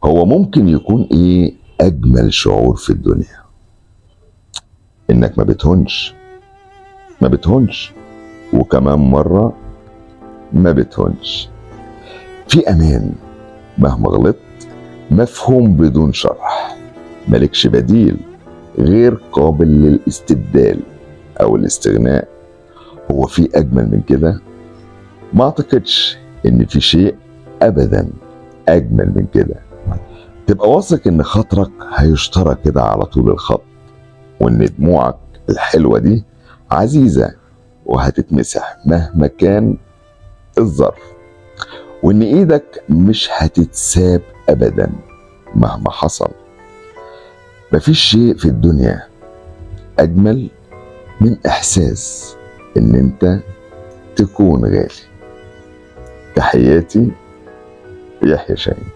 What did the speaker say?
هو ممكن يكون ايه اجمل شعور في الدنيا؟ انك ما بتهونش وكمان مرة ما بتهونش، في امان مهما غلطت، مفهوم بدون شرح، مالكش بديل غير قابل للاستبدال او الاستغناء. هو في اجمل من كده؟ ما اعتقدش ان في شيء ابدا اجمل من كده. تبقى واثق ان خاطرك هيشترى كده على طول الخط، وان دموعك الحلوة دي عزيزة وهتتمسح مهما كان الظرف، وان ايدك مش هتتساب ابدا مهما حصل. مفيش شيء في الدنيا اجمل من احساس ان انت تكون غالي. تحياتي، يحيى شاهين.